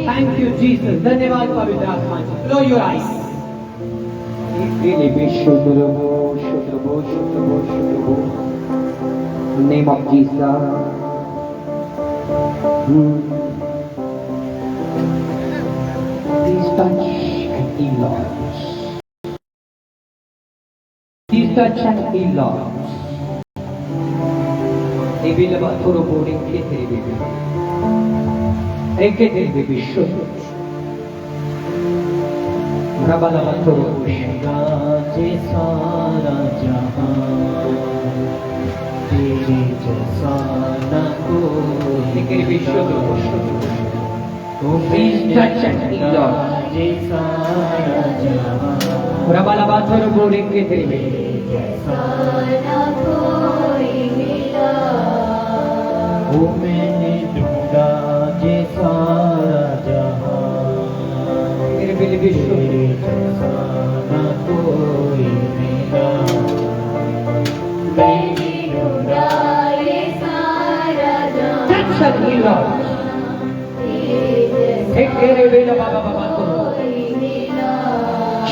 Thank you Jesus. धन्यवाद पवित्र आत्मा जी। Close your eyes. Name of Jesus. Please touch and heal, Lord. Please touch and heal, Lord. Ebi laba thoro boring ke tere baby. Eke tere baby show. Raba laba thoro boring. जे सारा जहां तेरे जैसा न कोई Eke baby show. Please touch and heal, Lord. जे सारा जहां Raba laba thoro boring ke tere baby. जैसा न कोई मिला वो मैंने ढूंढा जे सारा जहां Eke baby show. तेरे जैसा न कोई मिला मैंने ढूंढा ये सारा जहां Touch and heal, Lord. Eke baby laba baba thoro.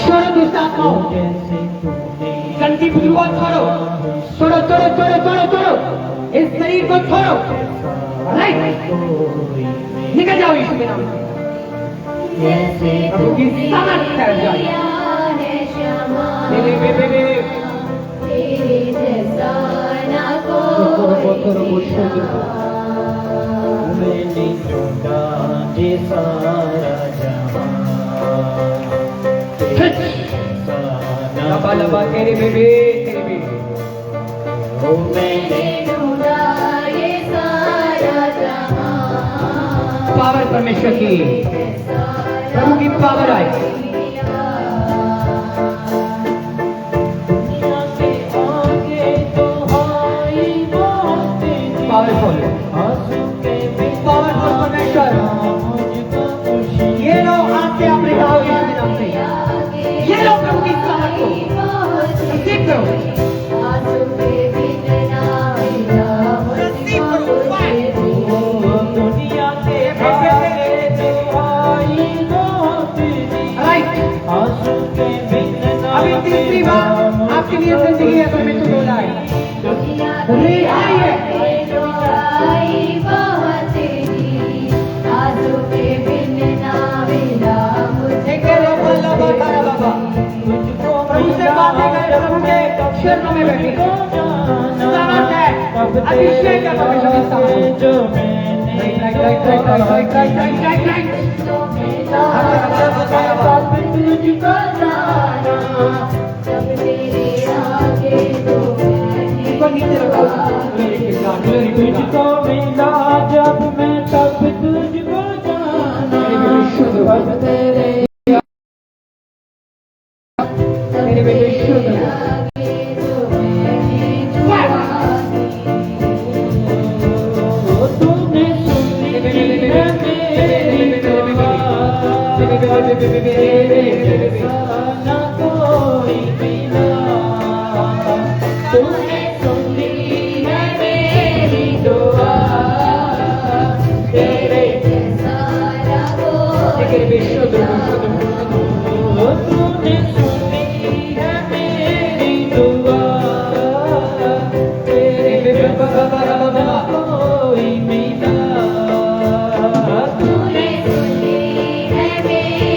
छोड़ो दुष्ट आत्माओं। जैसे तूने गंदी बुजुर्गों छोड़ो। छोड़ो छोड़ो छोड़ो छोड़ो छोड़ो। इस शरीर को छोड़ो। राइट। निकल जाओ यीशु के नाम से। जैसे प्रभु की सामर्थ ठहर जाए। बे बे बे बे। मैंने ढूंढा जे सारा जहां लबा लबा तेरे बेबे तेरे बेबे। ओ मैंने ढूंढा ये सारा जहां पावर परमेश्वर की, प्रभु की पावर आए। पावरफुल पावरफुल परमेश्वर। ये लो हाथ से अपने गाओ यीशु के नाम से। ये लो प्रभु की सामर्थ को रिसीव करो। रिसीव करो। दुनिया के राइट। आंसू के बिन अभी तीसरी बार आपके लिए जिंदगी है परमेश्वर को बोला है। रिहाई है। प्रभु से बातें करें, प्रभु के शरणों में बैठे। सामर्थ है, अभिषेक है परमेश्वर की सामर्थ। Right right right right right right right right right. नीचे रखो। तुझको मिला जब मैं तब तुझको जाना बस तेरे मेरे बेटे शुद्ध तूने सुनी है मेरी दुआ ना कोई मिला तूने सुनी है मेरी दुआ तेरे जैसा ना कोई तूने सुनी है मेरी दुआ तेरे जैसा ना कोई मिला तूने सुनी है मेरी दुआ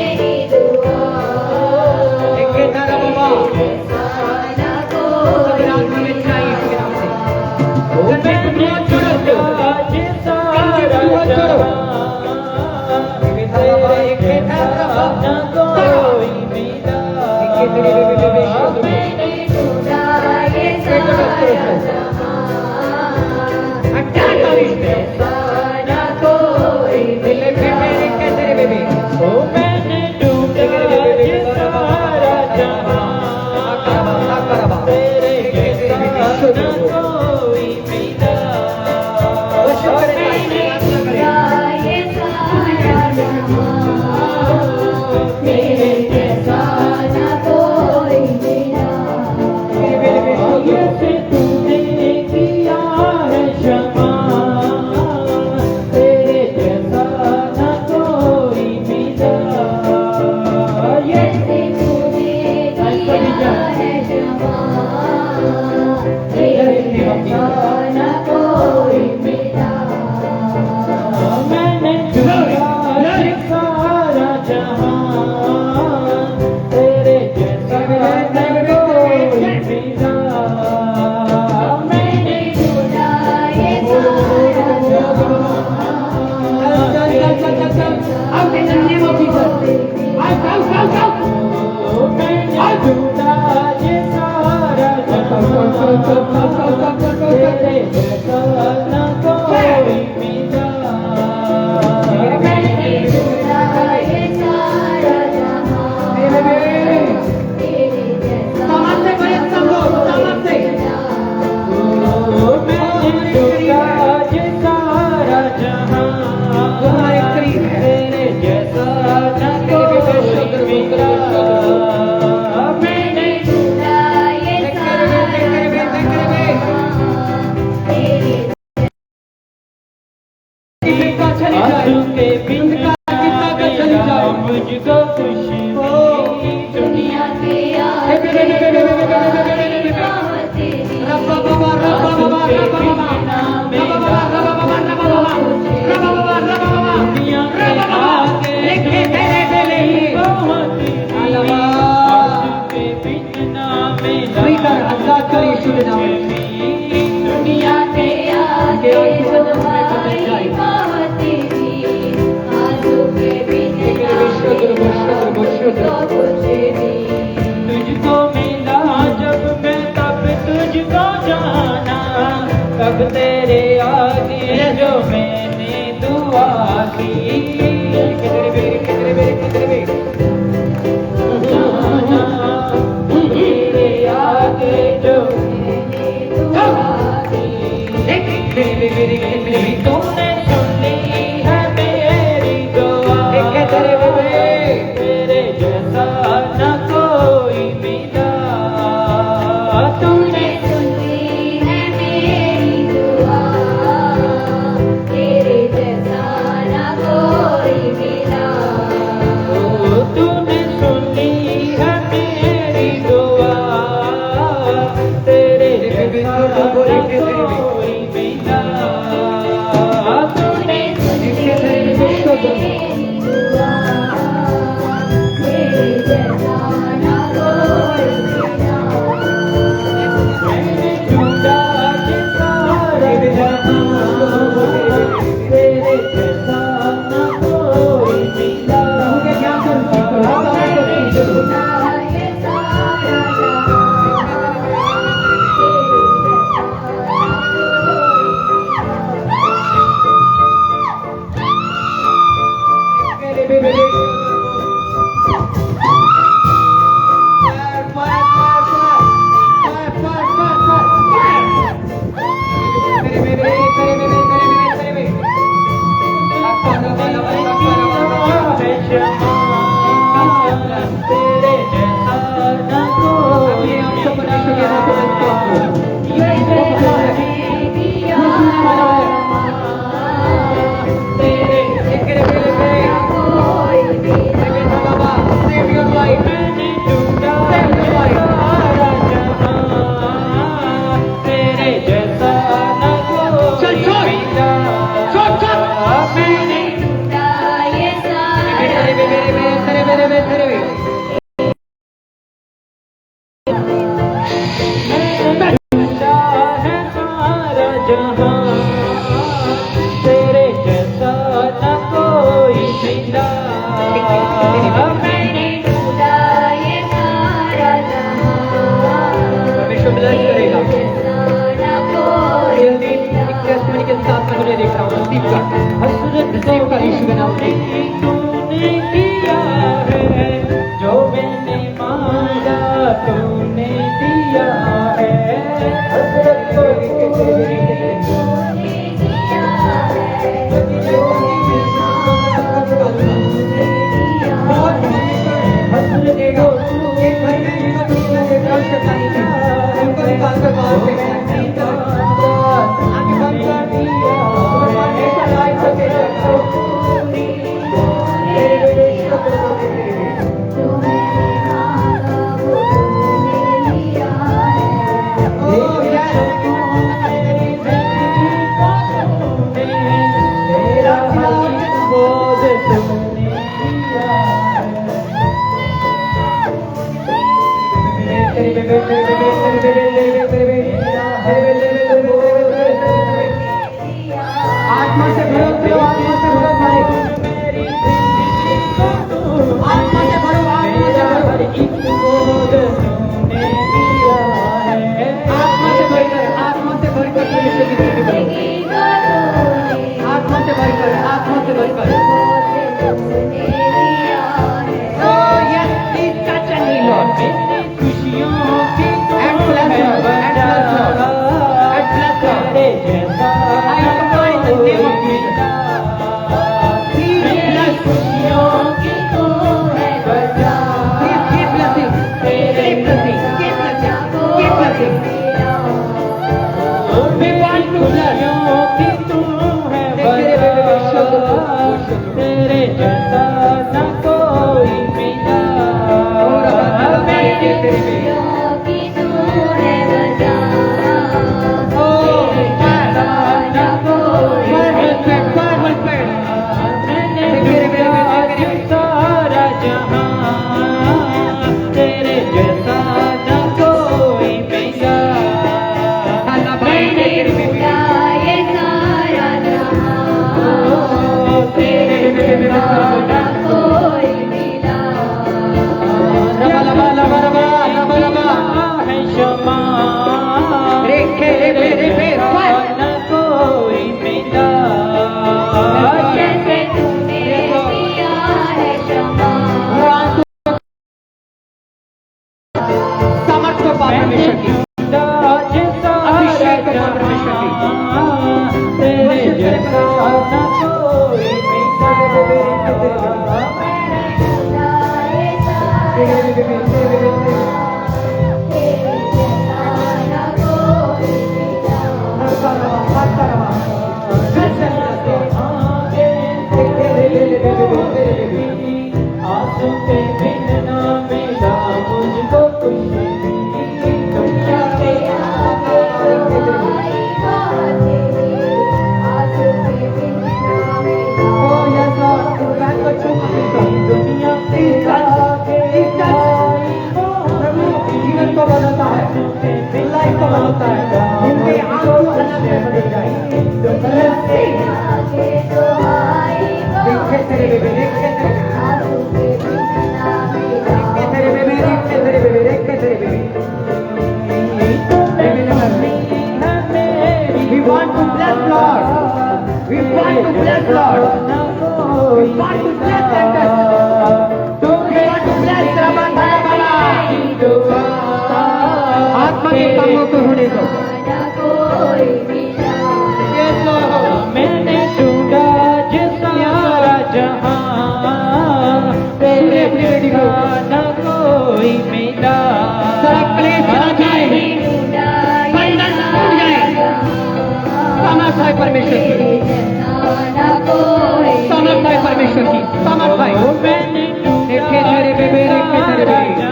कोई तुझको कुछ भी तुझको मिला जब मैं तब तुझको जाना, तब तेरे आगे जो मैंने दुआ की। तेरे आगे जो मैंने दुआ की तूने सुन ली है मेरी दुआ, तेरे जैसा न कोई मिला। तूने सुन ली है मेरी दुआ, तेरे जैसा ना कोई मिला। तूने सुन ली है मेरी दुआ, तेरे जैसा न कोई मिला। तूने सुन ली है मेरी दुआ, तेरे जैसा ना कोई मिला। मैंने ढूंढा ये सारा जहां, तेरे जैसा न कोई मिला। मैंने ढूंढा ये सारा जहां, तेरे जैसा तेरे जैसा न कोई ये जैसा दिया तेरे कोई मिला। मैंने ढूंढा सारा जहां, तेरे जैसा न कोई मिला। मैंने ढूंढा ये सारा ढूंढा है सारा जहां, तेरे जैसा न कोई मिला। मैंने ढूंढा ये सारा जहां, तेरे जैसा ना कोई मिला। हसरत का इश्क तूने दिया है, जो मैंने मांगा तूने दिया है। हसरत को तूने दिया है, जो मैंने मांगा तूने दिया है। हसरत आत्मा से भरो, आत्मा से भरो भाई, आत्मा से भरो, आत्मा से भरो। आत्मा से भरकर, आत्मा से भरकर परमेश्वर की स्तुति करो। आत्मा से भरकर, आत्मा से भरकर। Oh yes, please touch and heal, Lord. खुशियों की and bless Lord, and bless Lord, and bless Lord. I command in the name of Jesus. Please bless. Please keep blessing. Keep blessing. Keep blessing. Keep blessing. We want to bless. तेरे जैसा न कोई मिला। सारा जहां, तेरे जैसा न कोई मिला। बाबा परमेश्वर की, अभिषेक बाबा परमेश्वर की। तेरे जैसा न कोई आंसू के बिन ना मिला मुझको खुशी दुनिया के आगे Oh yes Lord, back to दुनिया के आगे प्रभु जीवन को बदलता है, लाइफ को बदलता है, इनके आंसू अलग से बदल जाएंगे। दुनिया के आगे देखे तेरे बेबे, देखे तेरे We want to bless Lord. We want to bless Lord. We want to bless them. We want to bless Rabbana. आत्मा के कामों को होने दो। Yes Lord. मैंने ढूंढा जिसका जहां तेरे बिना न कोई मिला। सारा क्लेश चला जाए, बंधन टूट जाए। समर्थ है परमेश्वर की, समर्थ है परमेश्वर की, समर्थ है। देखे तेरे बेबे, देखे तेरे बेबे,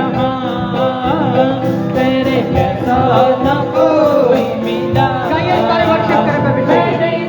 तेरे जैसा न कोई मिला। चाहिए सारे वर्शिप करें परमेश्वर की।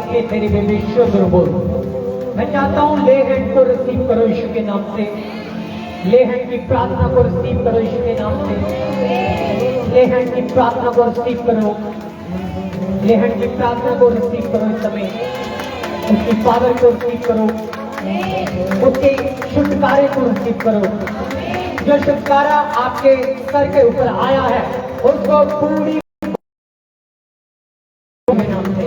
के तेरे बेबी शुद्र बोल। मैं चाहता हूँ ले हैंड को रिसीव करो यीशु के नाम से। ले हैंड की प्रार्थना को रिसीव करो यीशु के नाम से। ले हैंड की प्रार्थना को रिसीव करो। ले हैंड की प्रार्थना को रिसीव करो इस समय। उसकी पावर को रिसीव करो, उसके छुटकारे को रिसीव करो। जो छुटकारा आपके सर के ऊपर आया है उसको पूरी नाम से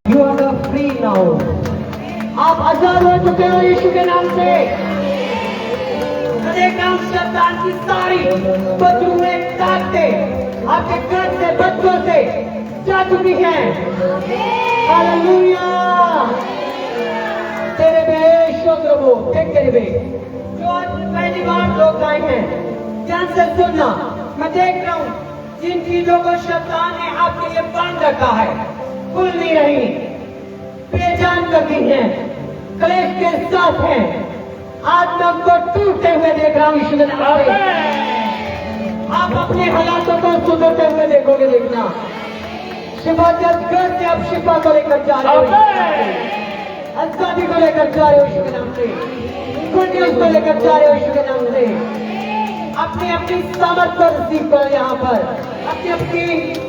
यू आर फ्री नाउ। आप आजाद हो चुके हो यीशु के नाम से। काम शैतान की सारी बदबूएं काटते आपके घर से बच्चों से जा चुकी हैं। हालेलुया। तेरे बेशुद्र वो तेरे बे जो आज पहली बार लोग आए हैं, ध्यान से सुनना। मैं देख रहा हूँ जिन चीजों को शैतान ने आपके लिए बांध रखा है खुल नहीं रही, बेजान कर दी हैं, क्लेश के साथ हैं। आज मैं उनको टूटते हुए देख रहा हूँ यीशु के नाम से। आप अपने हालातों को सुधरते हुए देखोगे। देखना शिफा घर से आप शिफा को लेकर जा रहे हो, आजादी को लेकर जा रहे हो यीशु के नाम से, गुड न्यूज को लेकर जा रहे हो यीशु के नाम से। अपनी अपनी सामर्थ को रिसीव करो यहाँ पर, अपनी अपनी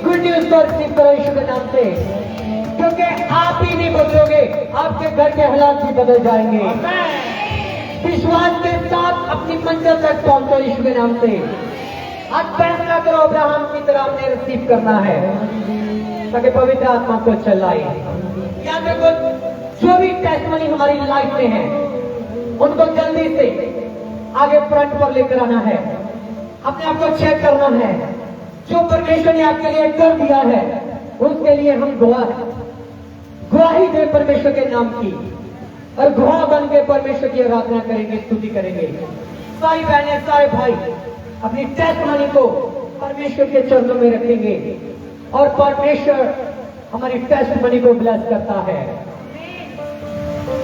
गुड न्यूज को रिसीव करो यीशु के नाम से, क्योंकि आप ही नहीं बदलोगे, आपके घर के हालात भी बदल जाएंगे। विश्वास के साथ अपनी मंजिल तक पहुंचो यीशु के नाम से। आज फैसला करो अब्राहम की तरह हमने रिसीव करना है ताकि पवित्र आत्मा को चलाए। या देखो जो भी टेस्टमनी हमारी लाइफ में है उनको जल्दी से आगे फ्रंट पर लेकर आना है। अपने आप को चेक करना है। जो परमेश्वर ने आपके लिए कर दिया है उसके लिए हम गवाही दे परमेश्वर के नाम की, और गवाह बन के परमेश्वर की आराधना करेंगे, स्तुति करेंगे। सारी बहनें सारे भाई अपनी टेस्टमनी को परमेश्वर के चरणों में रखेंगे और परमेश्वर हमारी टेस्टमनी को ब्लेस करता है।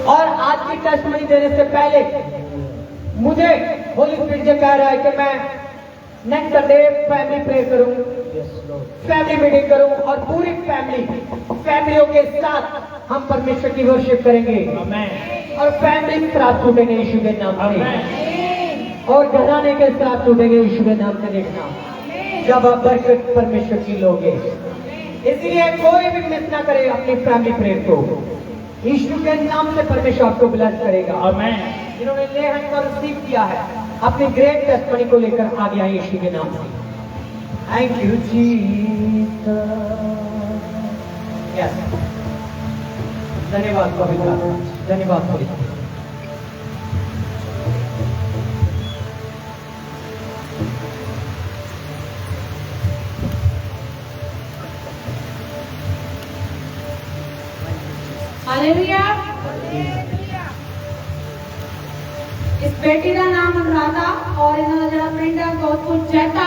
और आज की टेस्टमनी देने से पहले मुझे होली स्पिरिट जो कह रहा है कि मैं नेक्स्ट संडे फैमिली प्रेयर करूं, फैमिली मीटिंग करूं और पूरी फैमिलियों के साथ हम परमेश्वर की वर्शिप करेंगे और फैमिली के साथ छूटेंगे यीशु के नाम से, और घराने के साथ छूटेंगे यीशु के नाम से। देखना जब आप बरकत परमेश्वर की लोगे, इसलिए कोई भी मिस ना करे अपनी फैमिली प्रेयर को। यीशु के नाम से परमेश्वर आपको ब्लेस करेगा। जिन्होंने ले हैंड को रिसीव किया है अपनी ग्रेट टेस्टमनी को लेकर आगे आए यीशु के नाम से। Thank you Jesus. यस, धन्यवाद पवित्र, धन्यवाद पवित्र। हालेलुया। इस बेटी का नाम अनुराधा और इन्होंने जरा पिंड गौतपुर जैता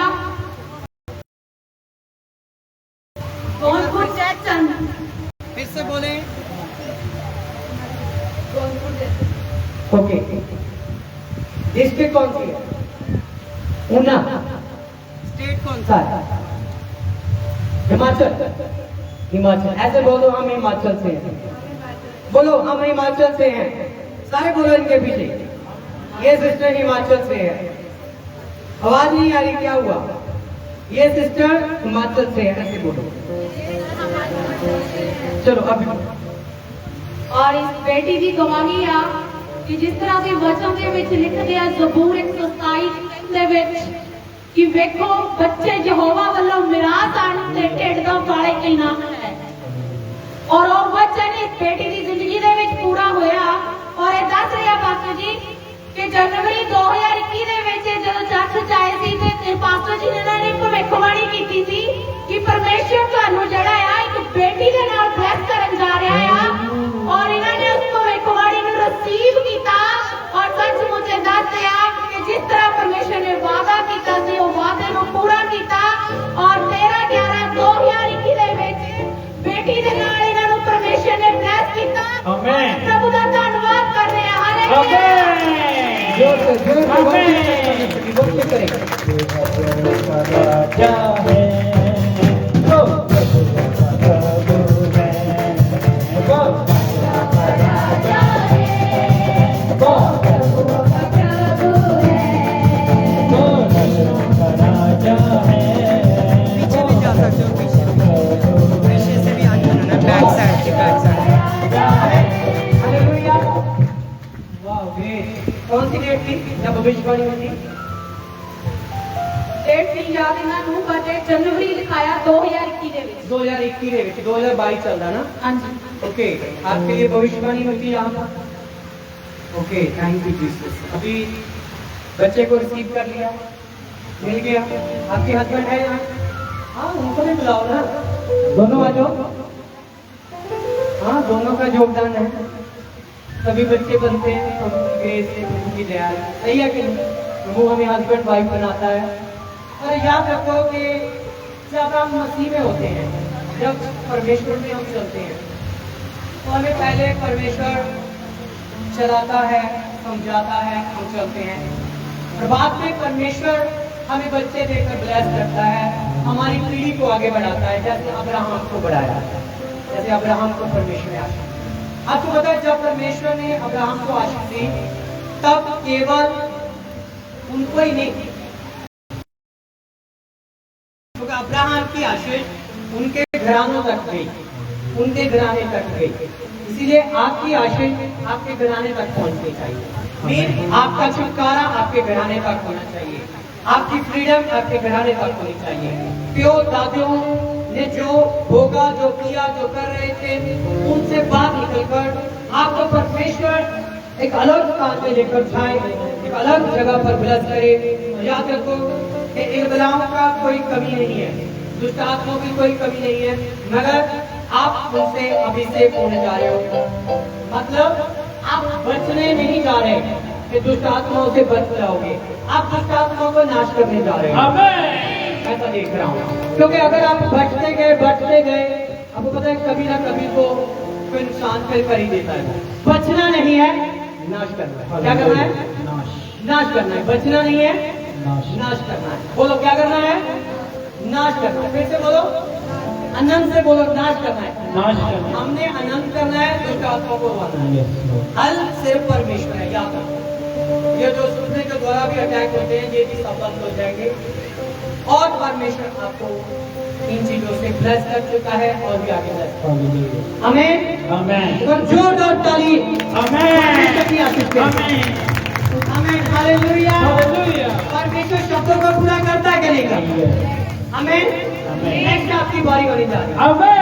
गौतपुर जैचंद। फिर से बोले। ओके, डिस्ट्रिक्ट कौन सी है? ऊना। स्टेट कौन सा है? हिमाचल। हिमाचल, ऐसे बोलो हम हिमाचल से हैं। बोलो हम हिमाचल से हैं। सारे बोलो इनके पीछे। ये सिस्टर हिमाचल से है। आवाज नहीं आ रही, क्या हुआ? ये सिस्टर हिमाचल से है, ऐसे बोलो। चलो अभी। और इस बेटी की गवाही आ कि जिस तरह के वचन के विच लिख दिया ज़बूर 127 ਦੇ ਵਿੱਚ कि ਵੇਖੋ ਬੱਚੇ ਯਹੋਵਾ ਵੱਲੋਂ ਮਿਰਾਸ ਆਣ ਤੇ ਢਿੱਡ ਦਾ ਵਾਲੇ ਇਨਾਮ ਹੈ। और वो वचन इस बेटी की जिंदगी ਦੇ ਵਿੱਚ ਪੂਰਾ ਹੋਇਆ। और ਇਹ ਦੱਸ ਰਿਹਾ ਪਾਸਟਰ ਜੀ कि जनवरी 2021 ਦੇ ਵਿੱਚ ਜਦੋਂ ਚਰਚ ਚ ਆਏ ਸੀ ਤੇ ਪਾਸਟਰ ਜੀ ਨੇ ਇਹਨਾਂ ਨੇ ਭਵਿੱਖਬਾਣੀ ਕੀਤੀ ਸੀ ਕਿ ਪਰਮੇਸ਼ਰ ਤੁਹਾਨੂੰ ਜਿਹੜਾ ਆ ਇੱਕ ਬੇਟੀ ਦੇ ਨਾਲ ਬਲੈਸ ਕਰਨ ਜਾ ਰਿਹਾ ਆ। और इन्होंने उस भविष्यवाणी को रिसीव किया और सचमुच दसिया कि जिस तरह परमेश्वर ने वादा किया सी वो वादे को पूरा किया। और 13/11/2021 ਦੇ ਵਿੱਚ बेटी के नाल इन्हां नूं परमेश्वर ने ब्लेस किया। आमीन। प्रभु का धन्यवाद कर रहे हैं। हालेलुया। जोर से वर्शिप करें। राजा है, प्रभु है, कौन सी डेट थी जब भविष्यवाणी हुई थी? डेट नहीं याद ਇਹਨਾਂ ਨੂੰ ਪਰ ਜਨਵਰੀ ਲਿਖਾਇਆ 2021 ਦੇ ਵਿੱਚ 2021 ਦੇ ਵਿੱਚ 2022 ਚੱਲਦਾ ना ਹਾਂਜੀ ओके आपके लिए भविष्यवाणी हुई थी यहाँ पर ओके थैंक यू जीसस अभी बच्चे को रिसीव कर लिया मिल गया आपके हस्बैंड है यहाँ हाँ उनको भी बुलाओ ना दोनों आ जाओ हाँ दोनों का योगदान है सभी बच्चे बनते हैं ग्रेस से उनकी दया सही है कि वो हमें हस्बैंड वाइफ बनाता है और याद रखो कि जब हम मसीह में होते हैं जब परमेश्वर में हम चलते हैं तो हमें पहले परमेश्वर चलाता है समझाता है हम चलते हैं और बाद में परमेश्वर हमें बच्चे देकर ब्लेस करता है हमारी पीढ़ी को आगे बढ़ाता है जैसे अब्राहम को बढ़ाया जैसे अब्राहम को परमेश्वर ने आशीष आपको पता है जब परमेश्वर ने अब्राहम को आशीष दी तब केवल उनको ही नहीं क्योंकि अब्राहम की आशीष उनके घरानों तक गई उनके घराने तक गई इसीलिए आपकी आशीष आपके घराने तक पहुंचनी चाहिए आपका छुटकारा आपके घराने तक होना चाहिए आपकी फ्रीडम आपके घराने तक होनी चाहिए प्यो दादियों ने जो भोगा जो किया जो कर रहे थे उनसे बाहर निकलकर आपको परमेश्वर एक अलग स्थान में लेकर जाए एक अलग जगह पर ब्लेस करे याद रखो कि इब्राहिम का कोई कमी नहीं है दुष्ट आत्माओं की कोई कमी नहीं है मगर आप उनसे अभिषेक होने जा रहे हो मतलब आप बचने नहीं जा रहे कि दुष्ट आत्माओं से बच जाओगे आप दुष्ट आत्माओं को नाश करने जा रहे हो ऐसा देख रहा हूँ क्योंकि अगर आप बचते गए आपको पता है कभी ना कभी तो कोई नुकसान फिर कर ही देता है बचना नहीं है नाश करना है क्या करना है नाश करना है बचना नहीं है नाश करना है बोलो क्या करना है नाश करना है फिर से बोलो अनंत से बोलो नाश करना है हमने अनंत करना है दुष्ट आत्मा को मारना है हल सिर्फ परमेश्वर है याद रखो ये जो सुनने के द्वारा भी अटैक होते हैं ये भी सफल हो जाएंगे और परमेश्वर आपको इन चीजों से ब्लेस कर चुका है और भी आगे ब्लेस आमीन और जोरदार ताली आमीन हालेलुया परमेश्वर शब्दों को पूरा करता है कि नहीं करता आमीन नेक्स्ट आपकी बारी होने जा रही है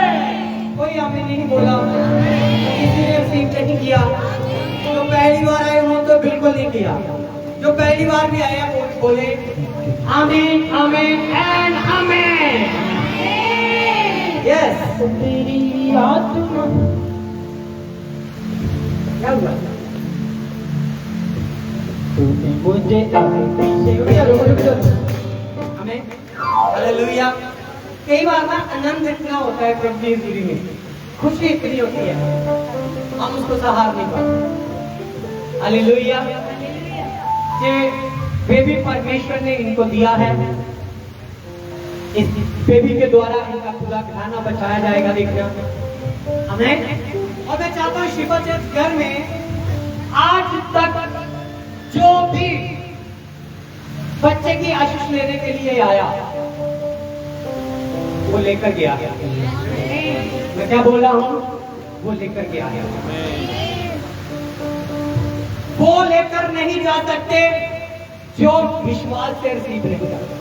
कोई आमीन नहीं बोला किसी ने रिसीव नहीं किया जो पहली बार आए उन्होंने तो बिल्कुल नहीं किया जो पहली बार भी आया वो बोले आमीन आमीन एंड आमीन यस तेरी आत्मा क्या हुआ तूने मुझे आमीन हालेलुया कई बार ना आनंद इतना होता है अपनी जिंदगी में खुशी इतनी होती है हम उसको सहार नहीं पाते हालेलुया ये बेबी परमेश्वर ने इनको दिया है इस बेबी के द्वारा इनका पूरा घराना बचाया जाएगा देखना हमें और मैं चाहता हूँ शिवा चर्च घर में आज तक जो भी बच्चे की आशीष लेने के लिए आया वो लेकर गया मैं क्या बोल रहा हूँ वो लेकर के आया वो लेकर नहीं जा सकते जो विश्वास से रिसीव नहीं करते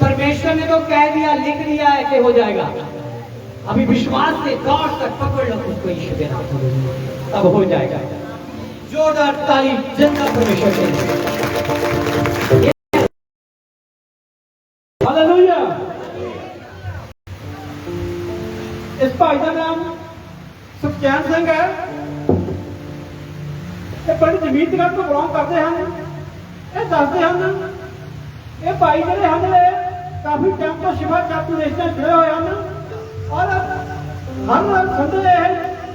परमेश्वर ने तो कह दिया लिख दिया है कि हो जाएगा अभी विश्वास से गौर तक पकड़ लो उसको यीशु देना तब हो जाएगा जोरदार ताली जिंदा परमेश्वर के हालेलुया इस भाई का नाम सुखचैन सिंह है बड़ी जमीन जगह को बिलोंग करते हैं ये दसते हैं ये भाई ਜਿਹੜੇ ਹਨ ਕਾਫੀ ਟਾਈਮ ਤੋਂ ਸ਼ਿਵਾ ਚਰਚ ਨਾਲ ਜੁੜੇ ਹੋਏ ਹਨ ਔਰ ਹਰ ਸੰਡੇ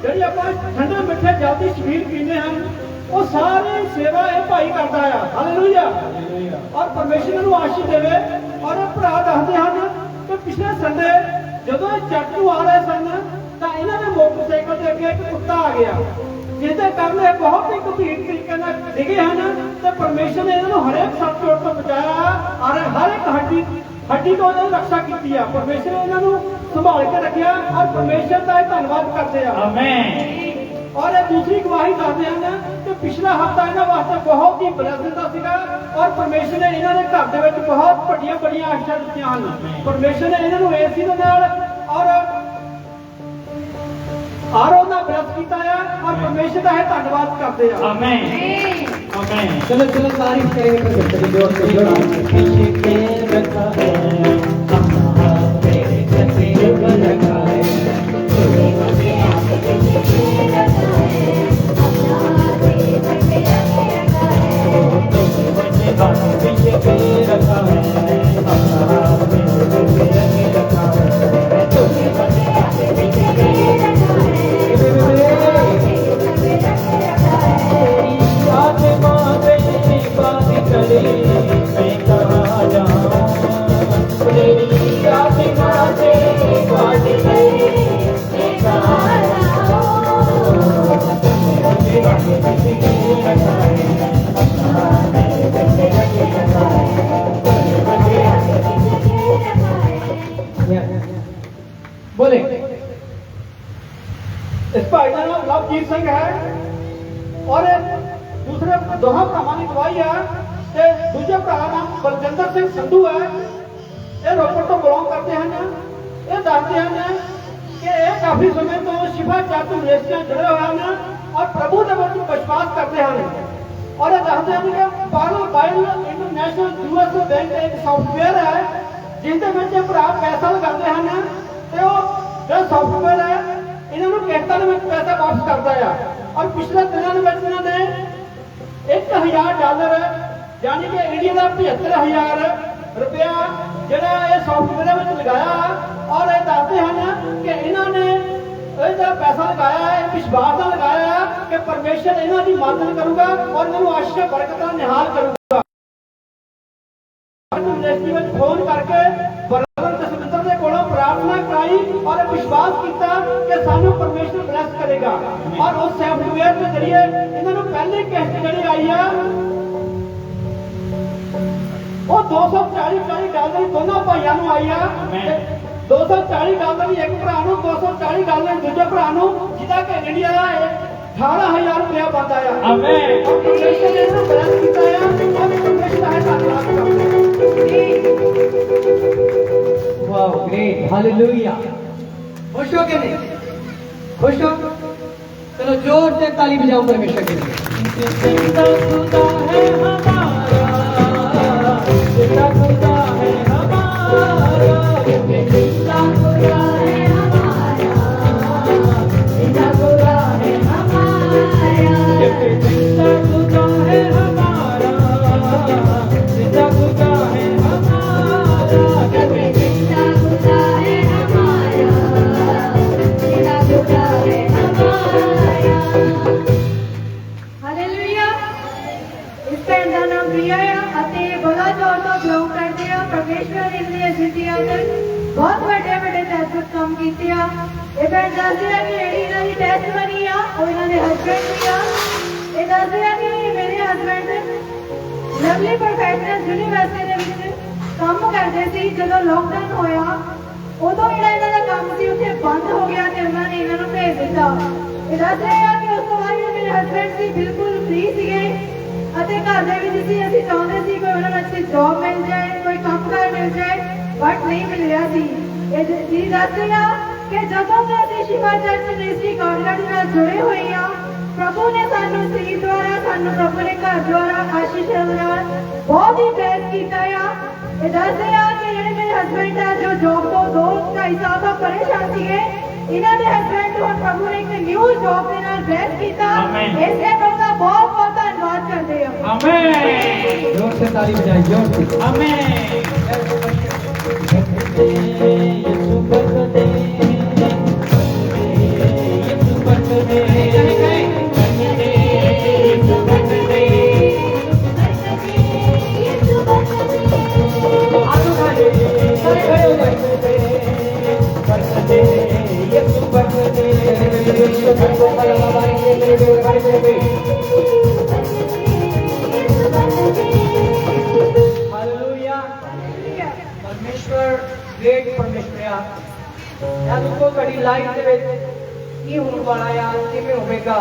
ਜਿਹੜੀ ਆਪਾਂ ਠੰਡੇ ਮਿੱਠੇ ਜਲਦੀ ਸ਼ਬੀਲ ਪੀਂਦੇ ਹਨ ਉਹ ਸਾਰੀ ਸੇਵਾ ਇਹ ਭਾਈ ਕਰਦਾ ਆ ਹਾਲੇਲੂਇਆ ਔਰ ਪਰਮੇਸ਼ਰ ਨੂੰ ਆਸ਼ੀਸ਼ ਦੇਵੇ ਔਰ ਭਰਾ ਦੱਸਦੇ ਹਨ ਕਿ ਪਿਛਲੇ ਸੰਡੇ ਜਦੋਂ ਇਹ ਚਰਚ ਨੂੰ ਆ ਰਹੇ ਸਨ ਤਾਂ ਇਹਨਾਂ ਦੇ ਮੋਟਰਸਾਈਕਲ ਦੇ ਅੱਗੇ ਇੱਕ ਕੁੱਤਾ ਆ ਗਿਆ ਜਿਹਦੇ ਕਾਰਨ ਇਹ ਬਹੁਤ ਹੀ ਗੰਭੀਰ ਤਰੀਕੇ ਨਾਲ ਡਿੱਗੇ ਹਨ ਤੇ ਪਰਮੇਸ਼ਰ ਨੇ ਇਹਨਾਂ ਨੂੰ ਹਰੇਕ ਸੱਟ ਚੋਟ ਤੋਂ ਬਚਾਇਆ ਔਰ ਹਰ ਇੱਕ ਹੱਡੀ ਤੋਂ ਇਹਨਾਂ ਦੀ ਰੱਖਿਆ ਕੀਤੀ ਆ ਪਰਮੇਸ਼ਰ ਨੇ ਇਹਨਾਂ ਨੂੰ ਸੰਭਾਲ ਕੇ ਰੱਖਿਆ ਔਰ ਪਰਮੇਸ਼ਰ ਦਾ ਧੰਨਵਾਦ ਕਰਦੇ ਆ ਆਮੀਨ ਔਰ ਇਹ ਦੂਸਰੀ ਗਵਾਹੀ ਕਰਦੇ ਹਨ ਕਿ कि पिछला हफ्ता इन्होंने वास्ते बहुत ही ब्लेसिंग का सीगा और परमेश्वर ने इन्होंने घर दे विच बहुत बड़ियां बड़ियां आशीषां दित्तियां हन। परमेश्वर ने इन्हां नूं एसी दे नाल और आरो ना ब्लेस कीता है और परमेश्वर का है धन्यवाद करते हैं। आमीन आमीन। चलो चलो तारीफ करेंगे फिर जोर से जोर पीछे के रखा है अपना तेरे कसे पर रखा है पीछे पे रखा है अपना मेरे रखा बोले इस भाई का नाम लवजीत सिंह है और दूसरे दोहा भरावां की गवाही है ते दूजे भरा का नाम बलजिंदर सिंह संधू है। ये रोपड़ तो बिलोंग करते हैं। ये दसते हैं कि ये काफी समय तो शिफा चातु रेस्टियां जुड़े हुए हैं और प्रभु के विच विश्वास करते हैं और ये दसते हैं कि पागल बाइल इंटरनेशनल यूएस बैंक एक सॉफ्टवेयर है जिसके भरा पैसा लगाते हैं तो जो सॉफ्टवेयर है इन्होंने किश्तां दे विच पैसा वापस करता है और पिछले दिनों में इन्होंने $1000 यानी कि इंडिया का 75,000 रुपया जिहड़ा ये सॉफ्टवेयर में लगाया और ये दसते हैं कि इन्होंने जो पैसा लगाया है विश्वास नाल लगाया है कि परमेश्वर इन्हों की मदद करूगा और इन्होंने आशीष बरकत निहाल करूगा। यूनिवर्सिटी में फोन करके ब्रदर जसविंदर के कोलों प्रार्थना कराई और विश्वास किया कि सानू परमेश्वर ब्लेस करेगा और उस सॉफ्टवेयर के जरिए इन्होंने पहली किस्त जी आई है वो $240 दोनों भाइयों को आई है। $240 एक भरा नूं $240 दूजे भरा नूं जिहदा कि इंडिया का 18,000 रुपया बनता है। आमीन। परमेश्वर ने इन्होंने ब्लेस किया है और परमेश्वर है धन्यवाद करते हैं। वाह ग्रेट हालेलुया। खुश हो के नहीं खुश हो चलो जोर से ताली बजाओ परमेश्वर के लिए। जिंदा खुदा है हमारा जिंदा खुदा है हमारा जिंदा खुदा है हमारा जिंदा खुदा है हमारा जिंदा खुदा है हमारा जिंदा खुदा है हमारा जिंदा खुदा है हमारा जिंदा खुदा है हमारा। हालेलुया। इस भैन का नाम प्रिया है ਅਤੇ ਬੜਾ ਜ਼ੋਰ ਤੋਂ ਬਿਲੋਂਗ ਕਰਦੇ ਆ ਪਰਮੇਸ਼ਵਰ ਨੇ ਇੰਨੀਆਂ ਜ਼ਿੰਦਗੀਆਂ ਦੇ ਬਹੁਤ ਵੱਡੇ ਵੱਡੇ ਤੈਸੂਰ ਕੰਮ ਕੀਤੇ ਆ। ਇਹ ਭੈਣ ਦੱਸਦੇ ਆ ਕਿ ਜਿਹੜੀ ਇਹਨਾਂ ਦੀ ਟੈਸਟਮਨੀ ਆ ਉਹ ਇਹਨਾਂ ਦੇ ਹਸਬੈਂਡ ਦੀ ਆ। ਇਹ ਦੱਸਦੇ ਆ ਕਿ ਮੇਰੇ ਹਸਬੈਂਡ ਲਵਲੀ ਪ੍ਰੋਫੈਸ਼ਨਲ ਯੂਨੀਵਰਸਿਟੀ ਦੇ ਵਿੱਚ ਕੰਮ ਕਰਦੇ ਸੀ। ਜਦੋਂ ਲੋਕਡਾਊਨ ਹੋਇਆ ਉਦੋਂ ਜਿਹੜਾ ਇਹਨਾਂ ਦਾ ਕੰਮ ਸੀ ਉੱਥੇ ਬੰਦ ਹੋ ਗਿਆ ਤੇ ਉਹਨਾਂ ਨੇ ਇਹਨਾਂ ਨੂੰ ਭੇਜ ਦਿੱਤਾ। ਇਹ ਦੱਸਦੇ ਆ ਕਿ ਉਸ ਤੋਂ ਬਾਅਦ ਮੇਰੇ ਹਸਬੈਂਡ ਸੀ ਬਿਲਕੁਲ ਫ੍ਰੀ ਸੀਗੇ ਅਤੇ ਘਰ ਦੇ ਵਿੱਚ ਸੀ ਅਸੀਂ ਚਾਹੁੰਦੇ ਸੀ ਕੋਈ ਉਹਨਾਂ ਨੂੰ ਅੱਛੀ ਜੌਬ ਮਿਲ ਜਾਏ ਕੋਈ ਕੰਮ ਕਾਰ ਮਿਲ ਜਾਏ ਬਟ ਨਹੀਂ ਮਿਲ ਰਿਹਾ ਸੀ। ਇਹ ਜੀ ਦੱਸਦੇ ਆ ਕਿ ਜਦੋਂ ਤੋਂ ਅਸੀਂ ਸ਼ਿਵਾ ਚਰਚ ਮਿਨਿਸਟਰੀ ਕਾਉਂਸਲਰ ਨਾਲ ਜੁੜੇ ਹੋਏ ਆ ਪ੍ਰਭੂ ਨੇ ਸਾਨੂੰ ਸਰੀਰ ਦੁਆਰਾ ਸਾਨੂੰ ਪ੍ਰਭੂ ਨੇ ਘਰ ਦੁਆਰਾ ਆਸ਼ੀਸ਼ ਨਾਲ ਬਹੁਤ ਹੀ ਬਲੈਸ ਕੀਤਾ ਆ। ਇਹ ਦੱਸਦੇ ਆ ਕਿ ਜਿਹੜੇ ਮੇਰੇ ਹਸਬੈਂਡ ਆ ਜੋ ਜੌਬ ਤੋਂ 2-2.5 ਸਾਲ ਤੋਂ ਪਰੇਸ਼ਾਨ ਸੀਗੇ ਇਹਨਾਂ ਦੇ ਹਸਬੈਂਡ ਨੂੰ ਪ੍ਰਭੂ ਨੇ ਇੱਕ ਨਿਊ ਜੌਬ ਦੇ ਨਾਲ ਬਲੈਸ ਕੀਤਾ। ਇਸੇ ਪ੍ਰਭੂ ਦਾ ਬਹੁਤ ਬਹੁਤ ਧੰਨਵਾਦ ਕਰਦੇ ਆ। आमीन। जोर से ताली बजाइए जोर से। आमीन। यीशु बरकते यीशु बरकते आलू खाए सारे खड़े हो गए बरकते यीशु बरकते यीशु बरकते हालेलुया। परमेश्वर ग्रेट परमेश्वर या तो कड़ी लाइफ ਦੇ ਵਿੱਚ ਕੀ ਹੋਣ ਵਾਲਾ ਆ ਕਿਵੇਂ ਹੋਵੇਗਾ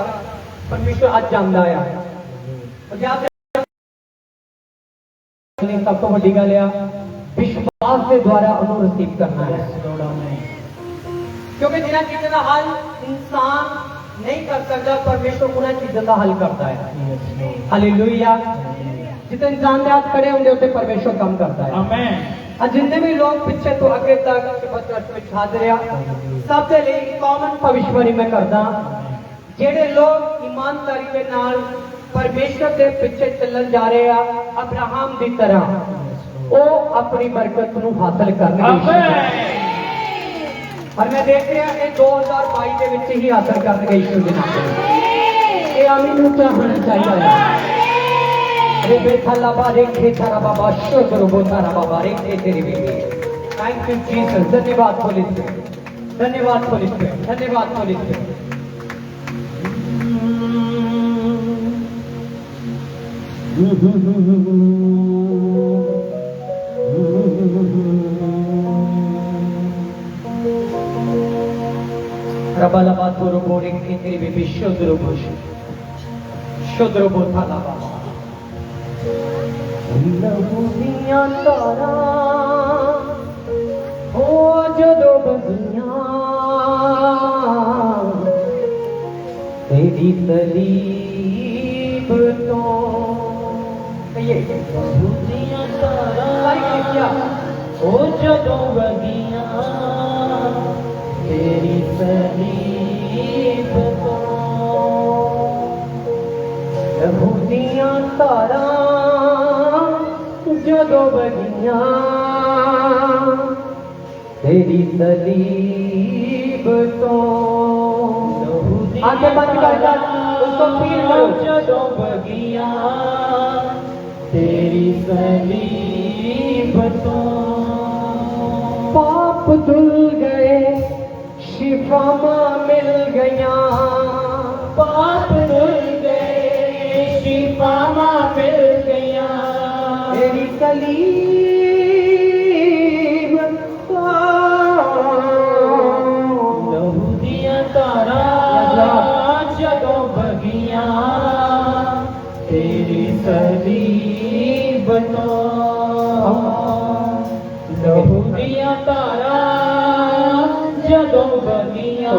परमेश्वर ਅੱਜ ਜਾਂਦਾ ਆ। सब तो वड्डी गल आ विश्वास के द्वारा उन्होंने रिसीव करना है, क्योंकि जिन्हें चीजों का हल इंसान नहीं कर सकता, परमेश्वर उन्हें चीजों का हल करता है। हालेलुया। जितने इंसान के हाथ खड़े होंगे उसे परमेश्वर काम करता है। आमेन। और जितने भी लोग पीछे तो आगे तक चर्च में हाजिर आ, सबके लिए कॉमन भविष्यवाणी में करदा, जेडे लोग ईमानदारी के नाल परमेश्वर के पीछे चलन जा रहे हैं अब्राहम की तरह, वो अपनी बरकत को हासिल करने और मैं देख रहा ये 2022 के विच ही हासिल करने यीशु के नाम पे ये आमीन ऊंचा होना चाहिए। अरे बेथाला बारे खेथारा बाबा शोकरो बोतारा बाबा रे तेरी बेबी। Thank you Jesus. धन्यवाद होली स्पिरिट, धन्यवाद होली स्पिरिट, धन्यवाद होली स्पिरिट। रबालाबा तोरो बोरे के तेरी बेबी शोदरो बोश शोदरो बोताला बाबा लहूदियां तारा हो जदों बगियां तेरी तलीब तो ये लहूदियां तारा क्या हो जदों बगियां तेरी तलीब तो लहूदियां तारा जदों बगियां तेरी तलीब तो आंखें बंद कर उसको फील करो। जदों बगियां तेरी तलीब तो पाप धुल गए शिफामा मिल गया, पाप धुल गए शिफामा मिल गया तेरी तलीब लहूदियां तारा जदों बगियां तेरी तलीब तो लहूदियां तारा जदों बगियां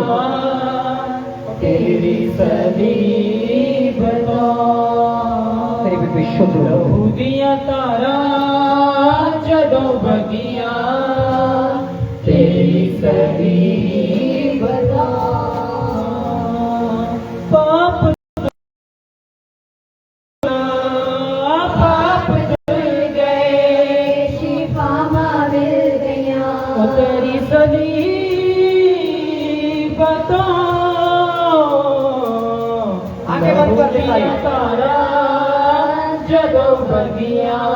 तेरी तलीब तो लहूदियां तारा जदों बगियां तेरी तलीब तो पाप धुल गए शिफामा मिल गया तेरी तलीब तो आगे बंद कर दे तारा जदों बगियां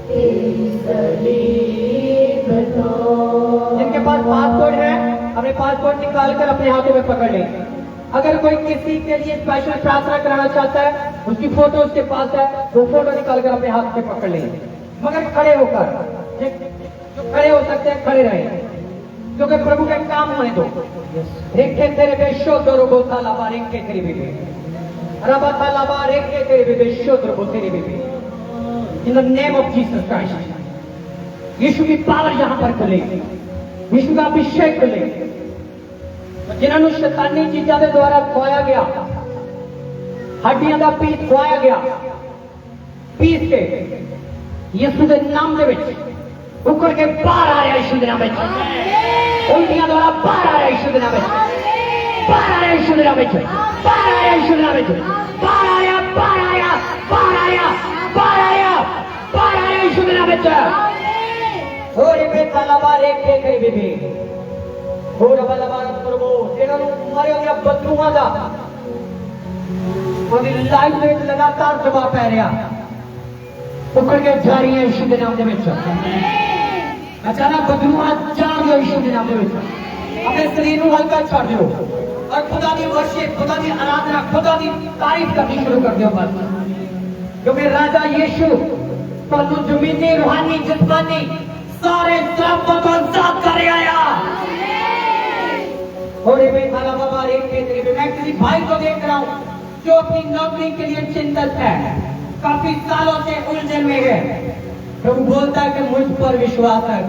तेरी तलीब तो। जिनके पास पासपोर्ट है अपने पासपोर्ट निकाल कर अपने हाथों में पकड़ लें। अगर कोई किसी के लिए स्पेशल प्रार्थना कराना चाहता है, उसकी फोटो उसके पास है, वो फोटो निकाल कर अपने हाथ में पकड़ लें, मगर खड़े होकर। जो खड़े हो सकते हैं खड़े रहे, क्योंकि प्रभु के काम होने दो। रेखे तेरे बेशो दो बोता लाबा रेखे तेरी बेबी रबाता लाबा रेखे तेरी बेबी शोद्र बो तेरी baby. In the name of Jesus Christ यीशु की पावर यहां पर खुले, यीशु का अभिषेक खुले। जिन्होंने शैतानी चीजों के द्वारा खोया गया, हड्डियां का पीस खोया गया, पीस के यीशु के नाम दे विच उकर के बाहर आ रहा यीशु के नाम में। उल्टियां द्वारा बाहर आ रहा यीशु के नाम में, बाहर आ रहा यीशु के नाम में, बाहर आ रहा यीशु के नाम में, बाहर आया, बाहर आया, बाहर आया, बाहर आया, बाहर आया यीशु के नाम में। और ये बेतलबा एक के बेबी और बलबा प्रभु जेना मारे हो गया बदलूआ दा ਉਹਦੀ ਲਾਈਫ ਦੇ ਵਿੱਚ ਲਗਾਤਾਰ ਦਬਾਅ ਪੈ ਰਿਹਾ, उखड़ के जा रही है यीशु के नाम में। अचानक बदलूआ जाग गया यीशु के नाम में। अपने शरीर को हल्का छोड़ दो और खुदा की वर्शिप, खुदा की आराधना, खुदा की तारीफ करनी शुरू कर दो बस, क्योंकि राजा यीशु तो जमीनी रूहानी जिस्मानी सारे सापों को साफ कर आया। और मैं किसी भाई को देख रहा हूँ जो अपनी नौकरी के लिए चिंतित है, काफी सालों से उलझन में है। प्रभु बोलता है कि मुझ पर विश्वास है,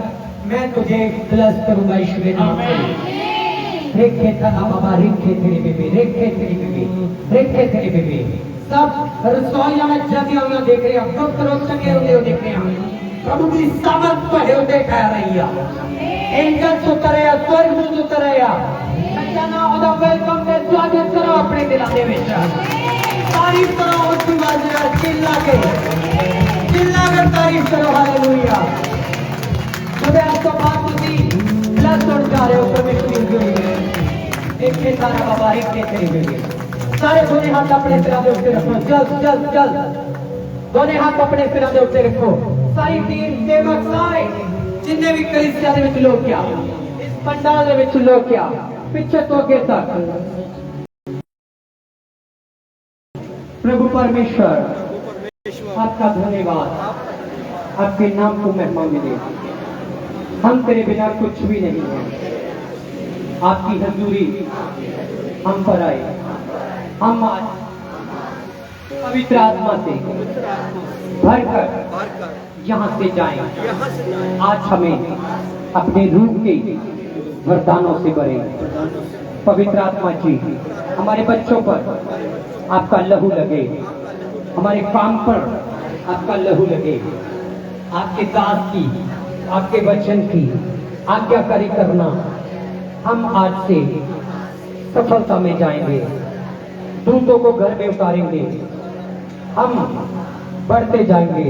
मैं तुझे प्लस करूंगा ईश्वर नाम से। रेखे था बाबा, रेखे तेरे बेबे, रेखे तेरी बेबे, रेखे तेरी बेबे। सब रसोइया में जगी हुई देख रहे हैं, दुख रोग सके हुए देख रहे हैं। प्रभु की सामर्थ पढ़े हुए खा रही है। एंजल्स उतरे, स्वर्गदूत उतरे। बच्चा ओदा वेलकम दे, स्वागत करो अपने दिलों ਦੇ ਵਿੱਚ। तारीफ करो उसकी आवाज में, चिल्ला के तारीफ करो। हालेलुया। जब आपको बात होती प्लस उड़ जा रहे हो परमेश्वर की। एक के सारा बाबा, एक के तेरे बेबे। सारे दोनों हाथ अपने सिरों के ऊपर रखो। चल दोनों हाथ अपने सिरों के ऊपर रखो। सारी टीम, सेवक, सारे जिन्ने भी कलीसिया ਦੇ ਵਿੱਚ ਲੋਕ ਆ, इस पंडाल ਦੇ ਵਿੱਚ ਲੋਕ आ, पीछे तो आगे तक। प्रभु परमेश्वर आपका धन्यवाद, आपके नाम को महिमा मिले। हम तेरे बिना कुछ भी नहीं है। आपकी हजूरी हम पर आए। हम आज पवित्र आत्मा से भरकर यहाँ से जाएं। आज हमें अपने रूह के वरदानों से भरे। पवित्र आत्मा जी, हमारे बच्चों पर आपका लहू लगे, हमारे काम पर आपका लहू लगे। आपके दास की, आपके वचन की आज्ञाकारी करना। हम आज से सफलता में जाएंगे, दूतों को घर में उतारेंगे। हम बढ़ते जाएंगे,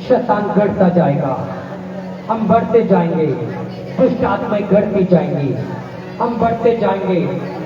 शैतान घटता जाएगा। हम बढ़ते जाएंगे, दुष्ट आत्माएं घटती जाएंगी। हम बढ़ते जाएंगे,